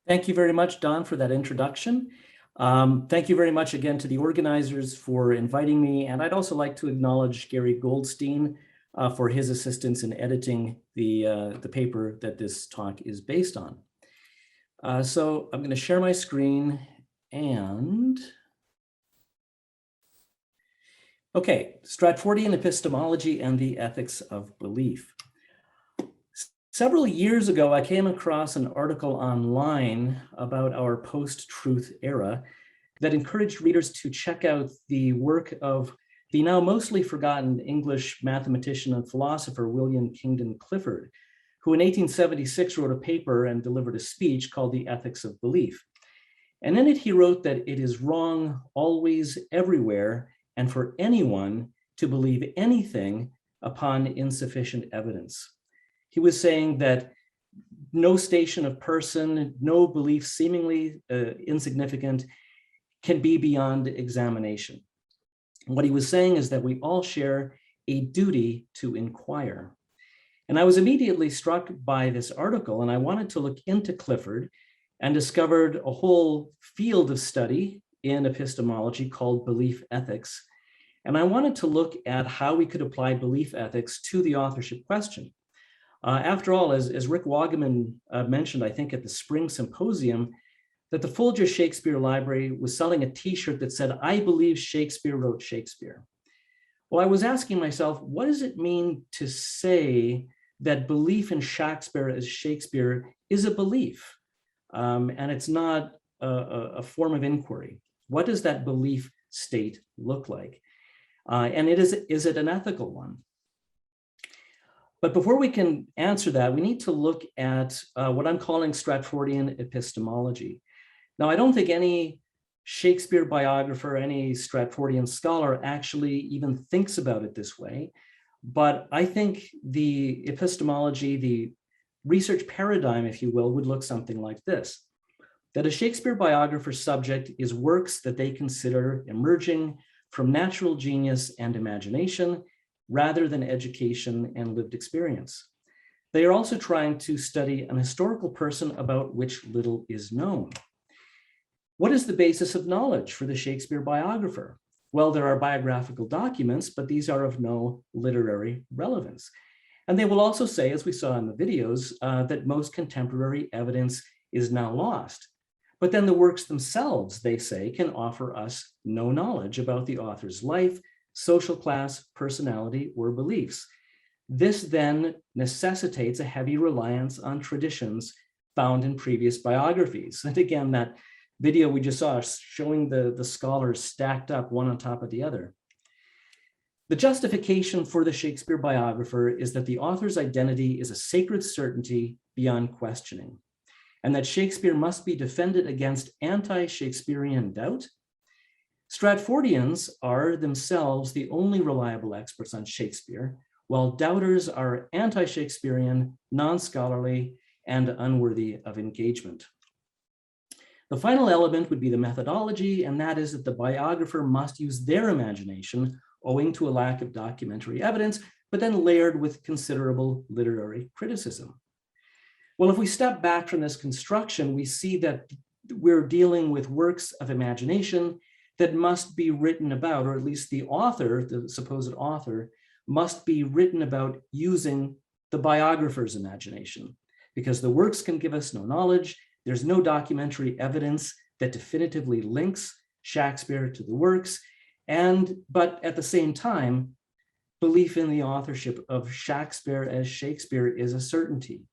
Thank you very much, Don, for that introduction. Thank you very much again to the organizers for inviting me. And I'd also like to acknowledge Gary Goldstein for his assistance in editing the paper that this talk is based on. So I'm going to share my screen and... Okay, Stratfordian Epistemology and the Ethics of Belief. Several years ago, I came across an article online about our post-truth era that encouraged readers to check out the work of the now mostly forgotten English mathematician and philosopher, William Kingdon Clifford, who in 1876 wrote a paper and delivered a speech called The Ethics of Belief. And in it, he wrote that it is wrong always, everywhere, and for anyone to believe anything upon insufficient evidence. He was saying that no station of person, no belief seemingly insignificant can be beyond examination. What he was saying is that we all share a duty to inquire. And I was immediately struck by this article, and I wanted to look into Clifford and discovered a whole field of study in epistemology called belief ethics. And I wanted to look at how we could apply belief ethics to the authorship question. After all, as Rick Wagaman mentioned, I think at the spring symposium, that the Folger Shakespeare Library was selling a t-shirt that said, "I believe Shakespeare wrote Shakespeare." Well, I was asking myself, what does it mean to say that belief in Shakespeare as Shakespeare is a belief? And it's not a form of inquiry. What does that belief state look like? And is it an ethical one? But before we can answer that, we need to look at what I'm calling Stratfordian epistemology. Now, I don't think any Shakespeare biographer, any Stratfordian scholar actually even thinks about it this way. But I think the epistemology, the research paradigm, if you will, would look something like this: that a Shakespeare biographer's subject is works that they consider emerging from natural genius and imagination, rather than education and lived experience. They are also trying to study an historical person about which little is known. What is the basis of knowledge for the Shakespeare biographer? Well, there are biographical documents, but these are of no literary relevance. And they will also say, as we saw in the videos, that most contemporary evidence is now lost. But then the works themselves, they say, can offer us no knowledge about the author's life, social class, personality, or beliefs. This then necessitates a heavy reliance on traditions found in previous biographies. And again, that video we just saw showing the scholars stacked up one on top of the other. The justification for the Shakespeare biographer is that the author's identity is a sacred certainty beyond questioning, and that Shakespeare must be defended against anti-Shakespearean doubt. Stratfordians are themselves the only reliable experts on Shakespeare, while doubters are anti-Shakespearean, non-scholarly, and unworthy of engagement. The final element would be the methodology, and that is that the biographer must use their imagination, owing to a lack of documentary evidence, but then layered with considerable literary criticism. Well, if we step back from this construction, we see that we're dealing with works of imagination that must be written about, or at least the author, the supposed author, must be written about using the biographer's imagination, because the works can give us no knowledge. There's no documentary evidence that definitively links Shakespeare to the works, but at the same time, belief in the authorship of Shakespeare as Shakespeare is a certainty.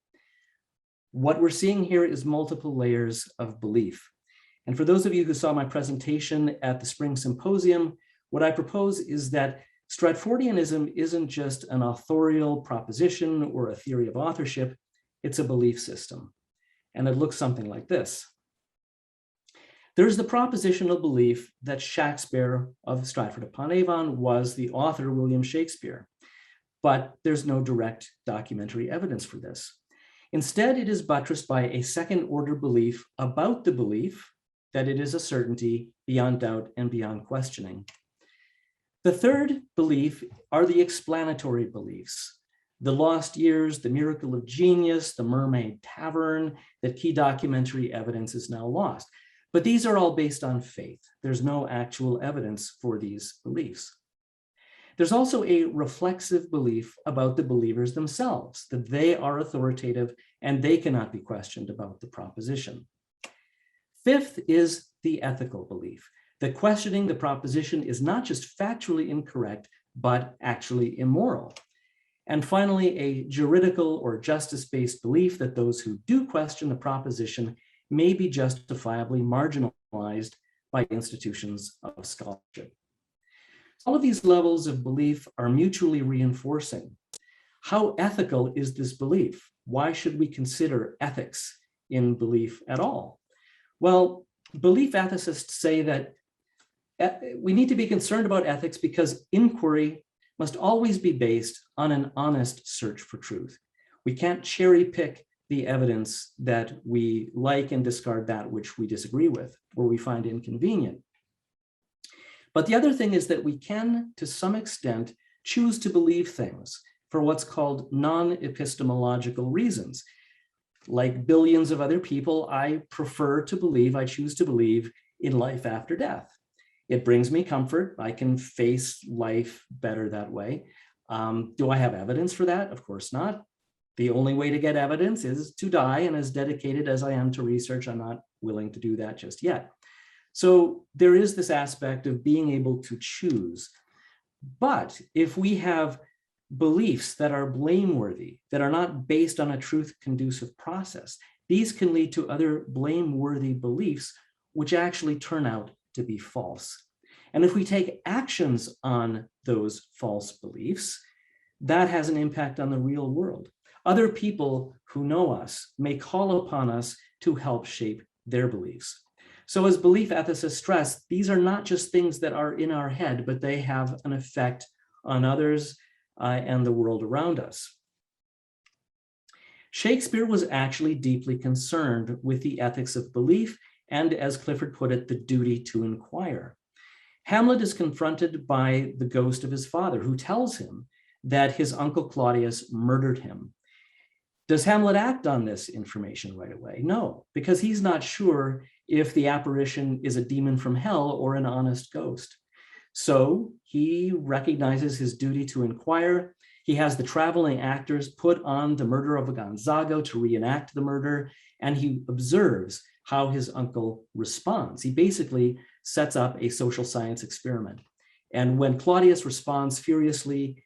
What we're seeing here is multiple layers of belief. And for those of you who saw my presentation at the spring symposium, what I propose is that Stratfordianism isn't just an authorial proposition or a theory of authorship, it's a belief system. And it looks something like this. There's the propositional belief that Shakespeare of Stratford-upon-Avon was the author, William Shakespeare, but there's no direct documentary evidence for this. Instead, it is buttressed by a second-order belief about the belief that it is a certainty beyond doubt and beyond questioning. The third belief are the explanatory beliefs. The Lost Years, The Miracle of Genius, The Mermaid Tavern, that key documentary evidence is now lost. But these are all based on faith. There's no actual evidence for these beliefs. There's also a reflexive belief about the believers themselves, that they are authoritative and they cannot be questioned about the proposition. Fifth is the ethical belief, that questioning the proposition is not just factually incorrect, but actually immoral. And finally, a juridical or justice-based belief that those who do question the proposition may be justifiably marginalized by institutions of scholarship. All of these levels of belief are mutually reinforcing. How ethical is this belief? Why should we consider ethics in belief at all? Well, belief ethicists say that we need to be concerned about ethics because inquiry must always be based on an honest search for truth. We can't cherry pick the evidence that we like and discard that which we disagree with or we find inconvenient. But the other thing is that we can, to some extent, choose to believe things for what's called non-epistemological reasons. Like billions of other people, I choose to believe in life after death. It brings me comfort. I can face life better that way. Do I have evidence for that? Of course not. The only way to get evidence is to die, and as dedicated as I am to research, I'm not willing to do that just yet. So there is this aspect of being able to choose. But if we have beliefs that are blameworthy, that are not based on a truth-conducive process, these can lead to other blameworthy beliefs, which actually turn out to be false. And if we take actions on those false beliefs, that has an impact on the real world. Other people who know us may call upon us to help shape their beliefs. So as belief ethicists stress, these are not just things that are in our head, but they have an effect on others and the world around us. Shakespeare was actually deeply concerned with the ethics of belief and, as Clifford put it, the duty to inquire. Hamlet is confronted by the ghost of his father, who tells him that his uncle Claudius murdered him. Does Hamlet act on this information right away? No, because he's not sure if the apparition is a demon from hell or an honest ghost. So he recognizes his duty to inquire. He has the traveling actors put on the murder of Gonzago to reenact the murder, and he observes how his uncle responds. He basically sets up a social science experiment. And when Claudius responds furiously,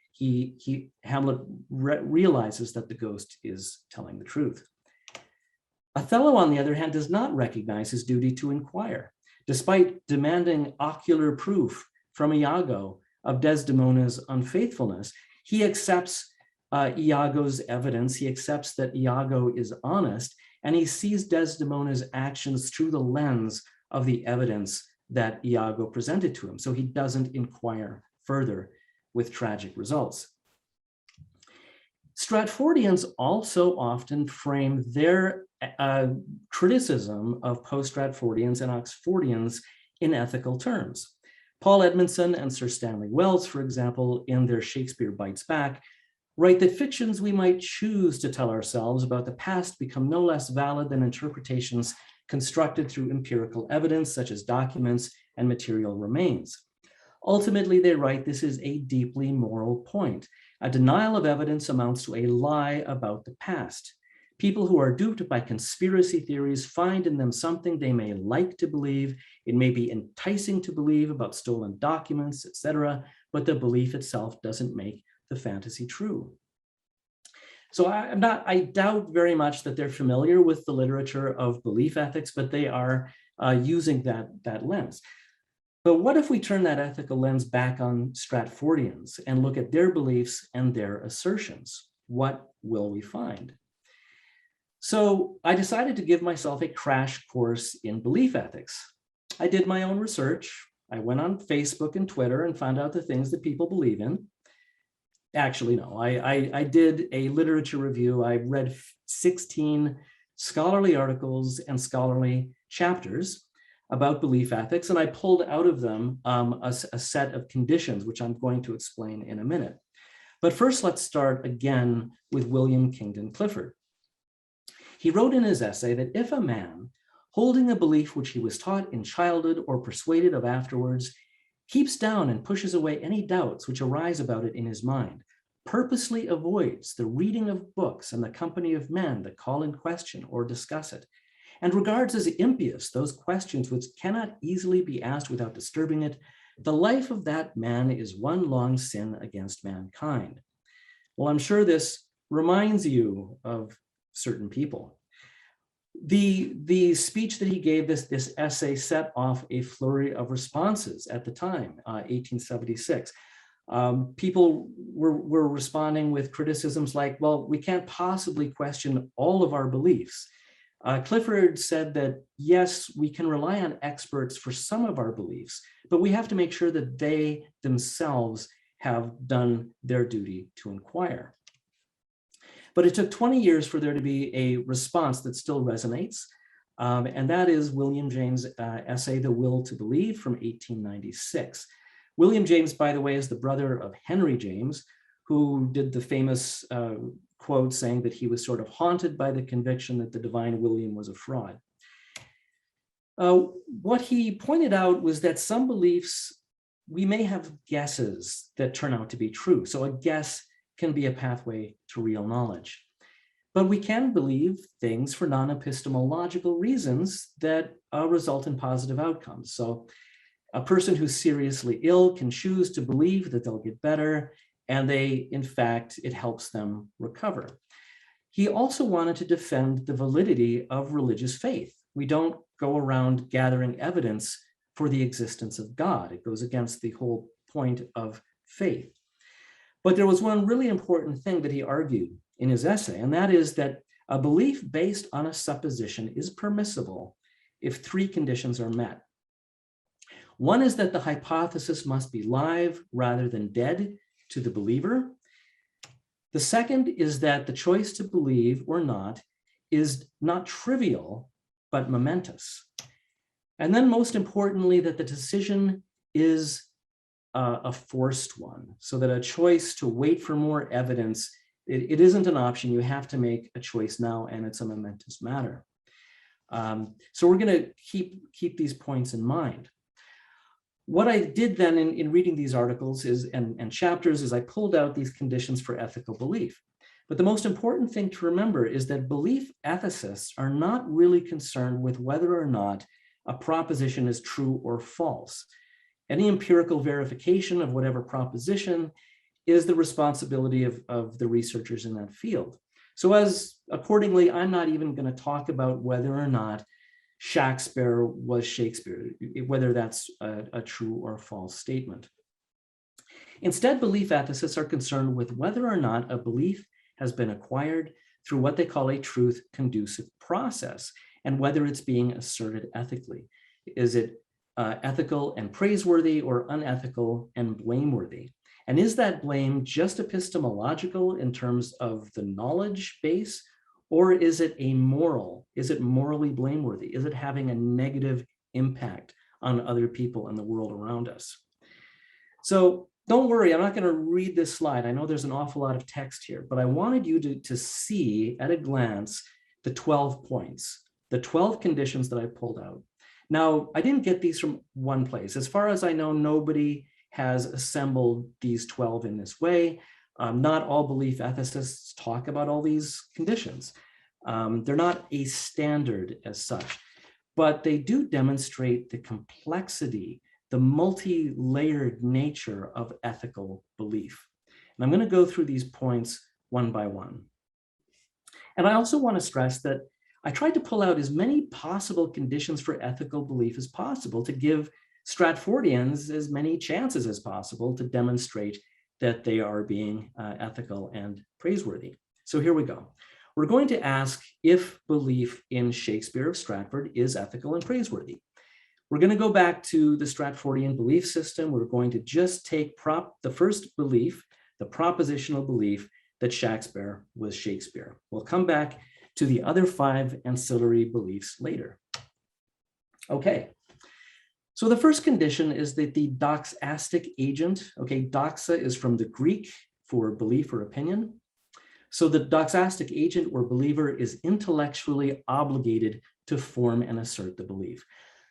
Hamlet realizes that the ghost is telling the truth. Othello, on the other hand, does not recognize his duty to inquire. Despite demanding ocular proof from Iago of Desdemona's unfaithfulness, he accepts Iago's evidence. He accepts that Iago is honest, and he sees Desdemona's actions through the lens of the evidence that Iago presented to him. So he doesn't inquire further, with tragic results. Stratfordians also often frame their criticism of post-Stratfordians and Oxfordians in ethical terms. Paul Edmondson and Sir Stanley Wells, for example, in their Shakespeare Bites Back, write that fictions we might choose to tell ourselves about the past become no less valid than interpretations constructed through empirical evidence, such as documents and material remains. Ultimately, they write, this is a deeply moral point. A denial of evidence amounts to a lie about the past. People who are duped by conspiracy theories find in them something they may like to believe. It may be enticing to believe about stolen documents, etc., but the belief itself doesn't make the fantasy true. So I doubt very much that they're familiar with the literature of belief ethics, but they are using that lens. But what if we turn that ethical lens back on Stratfordians and look at their beliefs and their assertions? What will we find? So I decided to give myself a crash course in belief ethics. I did my own research. I went on Facebook and Twitter and found out the things that people believe in. Actually, no, I did a literature review. I read 16 scholarly articles and scholarly chapters about belief ethics, and I pulled out of them a set of conditions, which I'm going to explain in a minute. But first, let's start again with William Kingdon Clifford. He wrote in his essay that if a man, holding a belief which he was taught in childhood or persuaded of afterwards, keeps down and pushes away any doubts which arise about it in his mind, purposely avoids the reading of books and the company of men that call in question or discuss it, and regards as impious those questions which cannot easily be asked without disturbing it, the life of that man is one long sin against mankind. Well, I'm sure this reminds you of certain people. The speech that he gave, this essay, set off a flurry of responses at the time, 1876. People were responding with criticisms like, well, we can't possibly question all of our beliefs. Clifford said that, yes, we can rely on experts for some of our beliefs, but we have to make sure that they themselves have done their duty to inquire. But it took 20 years for there to be a response that still resonates, and that is William James' essay, The Will to Believe, from 1896. William James, by the way, is the brother of Henry James, who did the famous quote saying that he was sort of haunted by the conviction that the divine William was a fraud. What he pointed out was that some beliefs, we may have guesses that turn out to be true. So a guess can be a pathway to real knowledge. But we can believe things for non-epistemological reasons that result in positive outcomes. So a person who's seriously ill can choose to believe that they'll get better, and in fact, it helps them recover. He also wanted to defend the validity of religious faith. We don't go around gathering evidence for the existence of God. It goes against the whole point of faith. But there was one really important thing that he argued in his essay, and that is that a belief based on a supposition is permissible if three conditions are met. One is that the hypothesis must be live rather than dead to the believer. The second is that the choice to believe or not is not trivial, but momentous. And then most importantly, that the decision is a forced one, so that a choice to wait for more evidence, it isn't an option. You have to make a choice now, and it's a momentous matter. So we're going to keep these points in mind. What I did then in reading these articles and chapters is I pulled out these conditions for ethical belief. But the most important thing to remember is that belief ethicists are not really concerned with whether or not a proposition is true or false. Any empirical verification of whatever proposition is the responsibility of the researchers in that field. So accordingly, I'm not even going to talk about whether or not Shakespeare was Shakespeare, whether that's a true or false statement. Instead, belief ethicists are concerned with whether or not a belief has been acquired through what they call a truth conducive process, and whether it's being asserted ethically. Is it ethical and praiseworthy, or unethical and blameworthy? And is that blame just epistemological in terms of the knowledge base, or is it amoral? Is it morally blameworthy? Is it having a negative impact on other people and the world around us? So don't worry, I'm not going to read this slide. I know there's an awful lot of text here, but I wanted you to see at a glance the 12 points, the 12 conditions that I pulled out. Now, I didn't get these from one place. As far as I know, nobody has assembled these 12 in this way. Not all belief ethicists talk about all these conditions. They're not a standard as such, but they do demonstrate the complexity, the multi-layered nature of ethical belief. And I'm going to go through these points one by one. And I also want to stress that I tried to pull out as many possible conditions for ethical belief as possible to give Stratfordians as many chances as possible to demonstrate that they are being ethical and praiseworthy. So here we go. We're going to ask if belief in Shakespeare of Stratford is ethical and praiseworthy. We're going to go back to the Stratfordian belief system. We're going to just take the first belief, the propositional belief that Shakespeare was Shakespeare. We'll come back to the other 5 ancillary beliefs later. Okay. So the first condition is that the doxastic agent, okay, doxa is from the Greek for belief or opinion. So the doxastic agent or believer is intellectually obligated to form and assert the belief.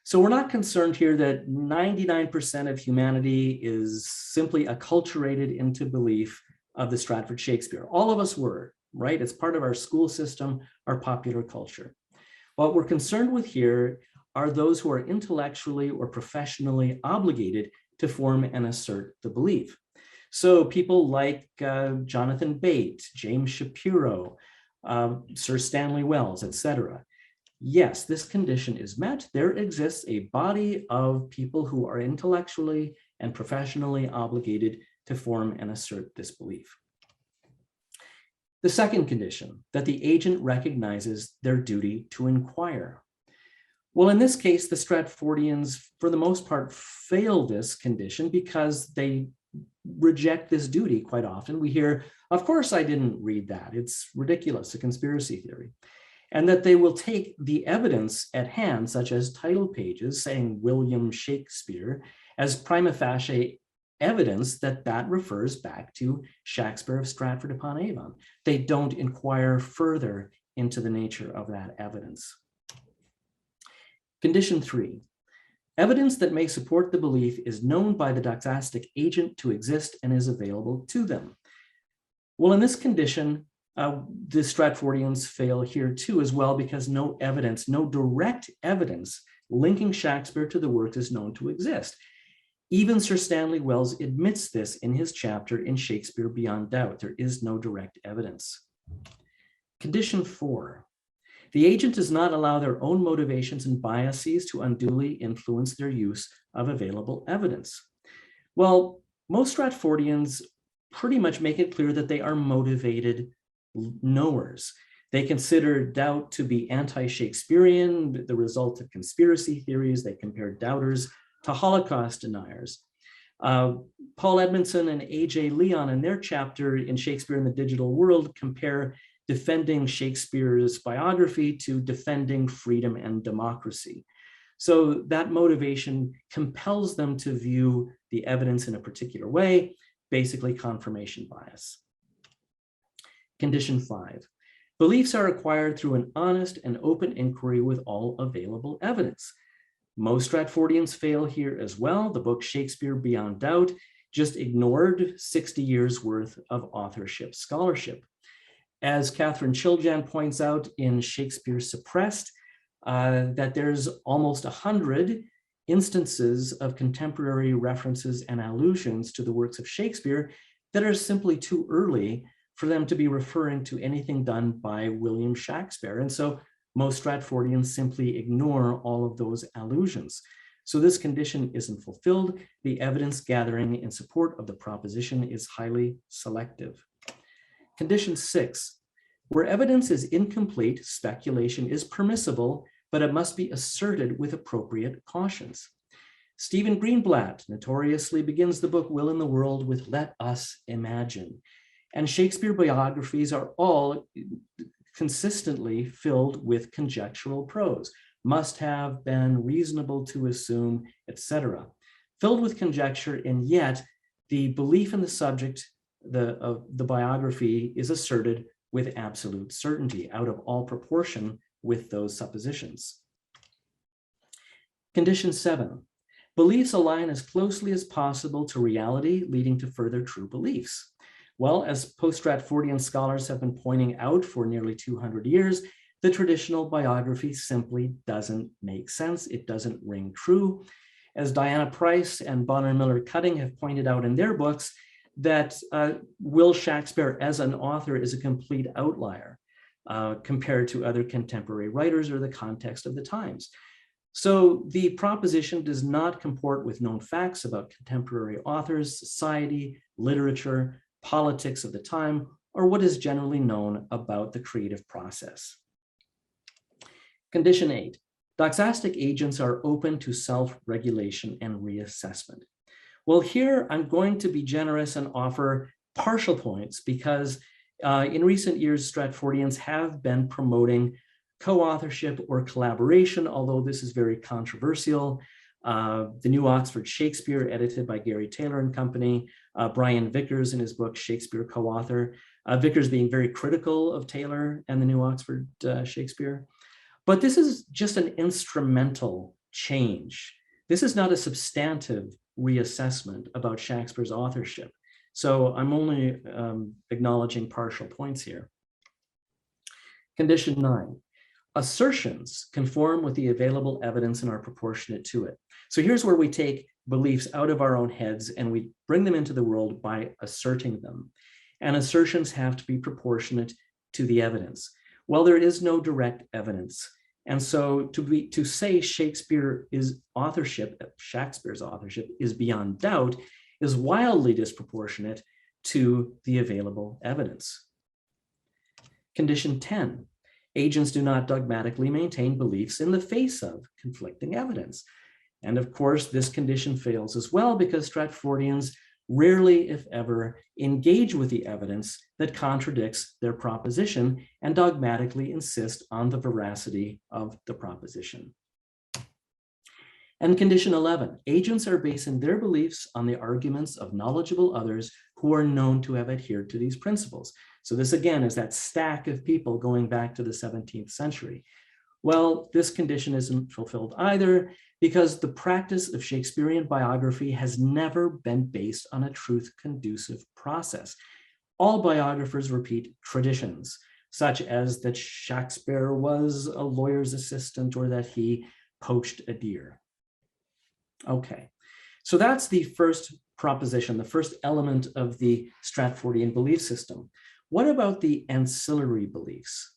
So we're not concerned here that 99% of humanity is simply acculturated into belief of the Stratford Shakespeare. All of us were, right? It's part of our school system, our popular culture. What we're concerned with here are those who are intellectually or professionally obligated to form and assert the belief. So people like Jonathan Bate, James Shapiro, Sir Stanley Wells, etc. Yes, this condition is met. There exists a body of people who are intellectually and professionally obligated to form and assert this belief. The second condition, that the agent recognizes their duty to inquire. Well, in this case, the Stratfordians, for the most part, fail this condition because they reject this duty quite often. We hear, of course I didn't read that. It's ridiculous, a conspiracy theory. And that they will take the evidence at hand, such as title pages saying William Shakespeare, as prima facie evidence that that refers back to Shakespeare of Stratford upon Avon. They don't inquire further into the nature of that evidence. Condition 3. Evidence that may support the belief is known by the doxastic agent to exist and is available to them. Well, in this condition, the Stratfordians fail here too as well, because no evidence, no direct evidence linking Shakespeare to the work is known to exist. Even Sir Stanley Wells admits this in his chapter in Shakespeare Beyond Doubt. There is no direct evidence. Condition 4. The agent does not allow their own motivations and biases to unduly influence their use of available evidence. Well, most Stratfordians pretty much make it clear that they are motivated knowers. They consider doubt to be anti-Shakespearean, the result of conspiracy theories. They compare doubters to Holocaust deniers. Paul Edmondson and A.J. Leon in their chapter in Shakespeare in the Digital World compare defending Shakespeare's biography to defending freedom and democracy. So that motivation compels them to view the evidence in a particular way, basically confirmation bias. Condition 5. Beliefs are acquired through an honest and open inquiry with all available evidence. Most Stratfordians fail here as well. The book Shakespeare Beyond Doubt just ignored 60 years worth of authorship scholarship. As Catherine Chiljan points out in Shakespeare Suppressed, that there's almost 100 instances of contemporary references and allusions to the works of Shakespeare that are simply too early for them to be referring to anything done by William Shakespeare. And so most Stratfordians simply ignore all of those allusions. So this condition isn't fulfilled. The evidence gathering in support of the proposition is highly selective. Condition 6, where evidence is incomplete, speculation is permissible, but it must be asserted with appropriate cautions. Stephen Greenblatt notoriously begins the book Will in the World with "Let us imagine." And Shakespeare biographies are all consistently filled with conjectural prose, must have been, reasonable to assume, etc. Filled with conjecture, and yet the belief in the subject of the biography is asserted with absolute certainty, out of all proportion with those suppositions. Condition 7, beliefs align as closely as possible to reality, leading to further true beliefs. Well, as post-Stratfordian scholars have been pointing out for nearly 200 years, the traditional biography simply doesn't make sense. It doesn't ring true. As Diana Price and Bonner Miller Cutting have pointed out in their books, that Will Shakespeare as an author is a complete outlier compared to other contemporary writers or the context of the times. So the proposition does not comport with known facts about contemporary authors, society, literature, politics of the time, or what is generally known about the creative process. Condition 8, doxastic agents are open to self-regulation and reassessment. Well, here I'm going to be generous and offer partial points because in recent years, Stratfordians have been promoting co-authorship or collaboration, although this is very controversial. The New Oxford Shakespeare, edited by Gary Taylor and Company, Brian Vickers in his book, Shakespeare co-author, Vickers being very critical of Taylor and the New Oxford Shakespeare. But this is just an instrumental change. This is not a substantive reassessment about Shakespeare's authorship. So I'm only acknowledging partial points here. Condition 9, assertions conform with the available evidence and are proportionate to it. So here's where we take beliefs out of our own heads and we bring them into the world by asserting them. And assertions have to be proportionate to the evidence. Well, there is no direct evidence. And so to say Shakespeare's authorship is beyond doubt is wildly disproportionate to the available evidence. Condition 10, agents do not dogmatically maintain beliefs in the face of conflicting evidence. And of course, this condition fails as well because Stratfordians rarely, if ever, engage with the evidence that contradicts their proposition and dogmatically insist on the veracity of the proposition. And condition 11, agents are basing their beliefs on the arguments of knowledgeable others who are known to have adhered to these principles. So this again is that stack of people going back to the 17th century. Well, this condition isn't fulfilled either because the practice of Shakespearean biography has never been based on a truth-conducive process. All biographers repeat traditions, such as that Shakespeare was a lawyer's assistant or that he poached a deer. Okay, so that's the first proposition, the first element of the Stratfordian belief system. What about the ancillary beliefs?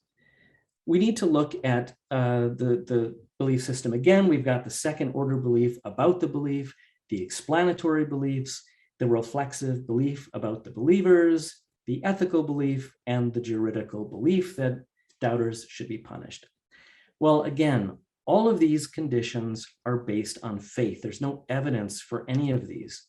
We need to look at the belief system again. We've got the second order belief about the belief, the explanatory beliefs, the reflexive belief about the believers, the ethical belief, and the juridical belief that doubters should be punished. Well, again, all of these conditions are based on faith. There's no evidence for any of these.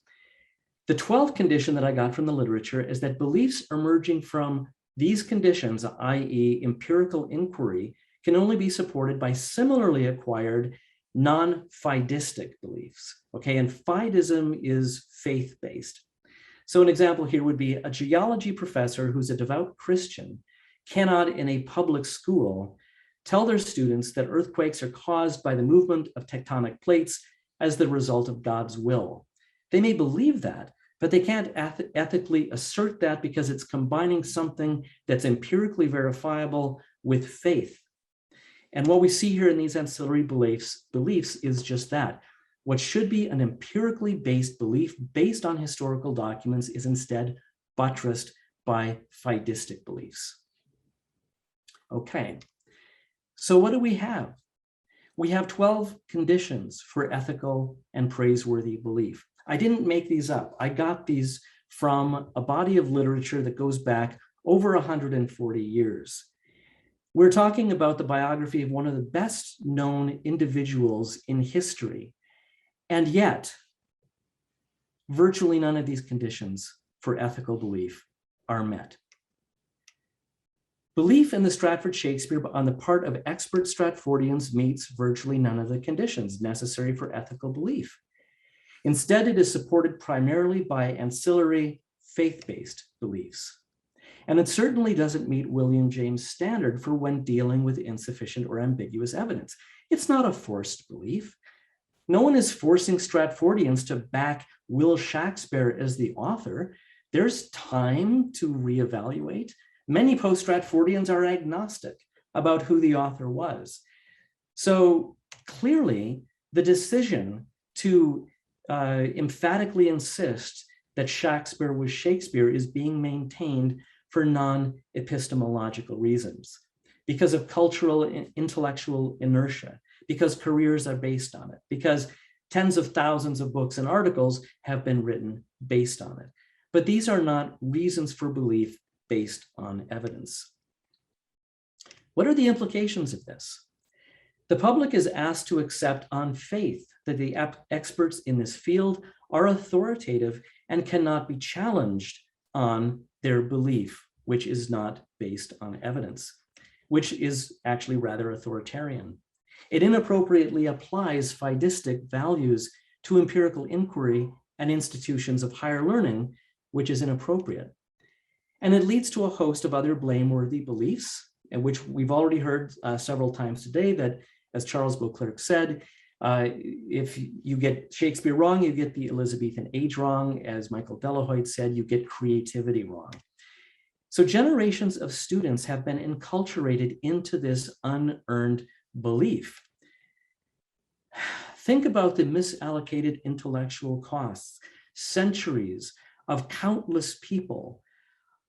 The 12th condition that I got from the literature is that beliefs emerging from these conditions, i.e. empirical inquiry, can only be supported by similarly acquired non-fideistic beliefs. Okay, and fideism is faith-based. So an example here would be a geology professor who's a devout Christian cannot in a public school tell their students that earthquakes are caused by the movement of tectonic plates as the result of God's will. They may believe that, but they can't ethically assert that because it's combining something that's empirically verifiable with faith. And what we see here in these ancillary beliefs is just that. What should be an empirically based belief based on historical documents is instead buttressed by fideistic beliefs. Okay, so what do we have? We have 12 conditions for ethical and praiseworthy belief. I didn't make these up. I got these from a body of literature that goes back over 140 years. We're talking about the biography of one of the best known individuals in history. And yet, virtually none of these conditions for ethical belief are met. Belief in the Stratford Shakespeare on the part of expert Stratfordians meets virtually none of the conditions necessary for ethical belief. Instead, it is supported primarily by ancillary faith-based beliefs. And it certainly doesn't meet William James' standard for when dealing with insufficient or ambiguous evidence. It's not a forced belief. No one is forcing Stratfordians to back Will Shakespeare as the author. There's time to reevaluate. Many post-Stratfordians are agnostic about who the author was. So clearly, the decision to emphatically insist that Shakespeare was Shakespeare is being maintained for non-epistemological reasons, because of cultural and intellectual inertia, because careers are based on it, because tens of thousands of books and articles have been written based on it. But these are not reasons for belief based on evidence. What are the implications of this? The public is asked to accept on faith that the experts in this field are authoritative and cannot be challenged on their belief, which is not based on evidence, which is actually rather authoritarian. It inappropriately applies fideistic values to empirical inquiry and institutions of higher learning which is inappropriate. And it leads to a host of other blameworthy beliefs, and which we've already heard several times today, that, as Charles Beauclerk said, if you get Shakespeare wrong, you get the Elizabethan age wrong. As Michael Delahoyte said, you get creativity wrong. So generations of students have been enculturated into this unearned belief. Think about the misallocated intellectual costs, centuries of countless people,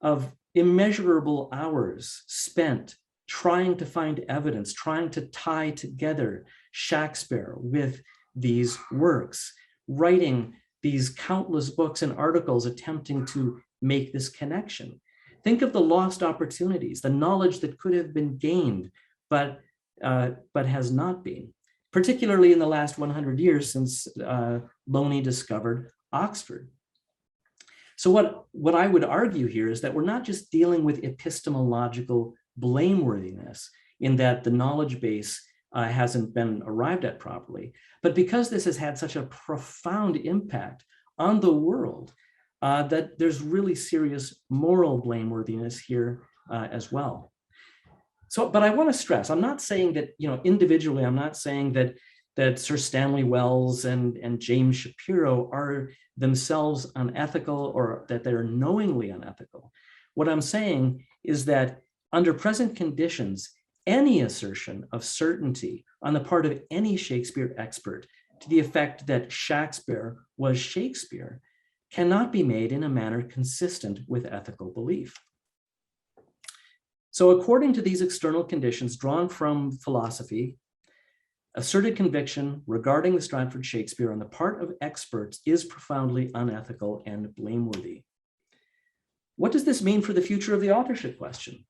of immeasurable hours spent trying to find evidence, trying to tie together Shakespeare with these works, writing these countless books and articles attempting to make this connection. Think of the lost opportunities, the knowledge that could have been gained, but has not been, particularly in the last 100 years since Loney discovered Oxford. So what I would argue here is that we're not just dealing with epistemological blameworthiness in that the knowledge base hasn't been arrived at properly, but because this has had such a profound impact on the world, that there's really serious moral blameworthiness here as well. So, but I want to stress, I'm not saying that, individually, I'm not saying that Sir Stanley Wells and James Shapiro are themselves unethical or that they're knowingly unethical. What I'm saying is that under present conditions, any assertion of certainty on the part of any Shakespeare expert to the effect that Shakespeare was Shakespeare cannot be made in a manner consistent with ethical belief. So according to these external conditions drawn from philosophy, asserted conviction regarding the Stratford Shakespeare on the part of experts is profoundly unethical and blameworthy. What does this mean for the future of the authorship question?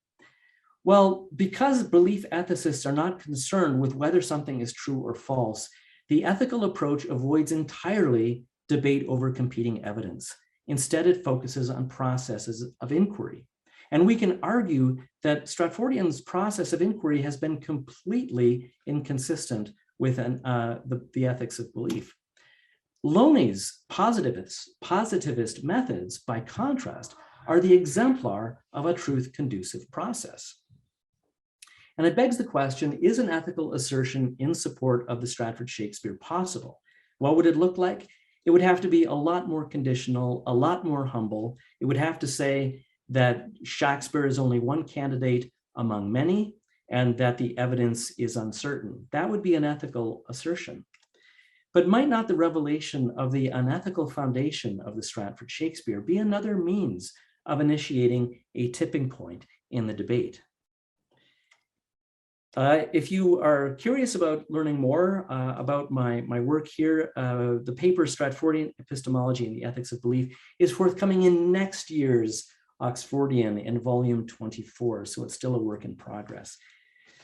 Well, because belief ethicists are not concerned with whether something is true or false, the ethical approach avoids entirely debate over competing evidence. Instead, it focuses on processes of inquiry. And we can argue that Stratfordian's process of inquiry has been completely inconsistent with the ethics of belief. Loney's positivist methods, by contrast, are the exemplar of a truth-conducive process. And it begs the question, is an ethical assertion in support of the Stratford Shakespeare possible? What would it look like? It would have to be a lot more conditional, a lot more humble. It would have to say that Shakespeare is only one candidate among many, and that the evidence is uncertain. That would be an ethical assertion. But might not the revelation of the unethical foundation of the Stratford Shakespeare be another means of initiating a tipping point in the debate? If you are curious about learning more about my work here, the paper Stratfordian Epistemology and the Ethics of Belief is forthcoming in next year's Oxfordian in volume 24, so it's still a work in progress.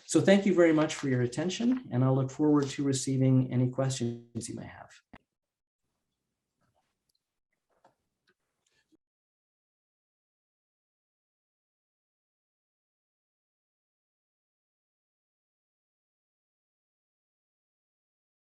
So thank you very much for your attention, and I'll look forward to receiving any questions you may have.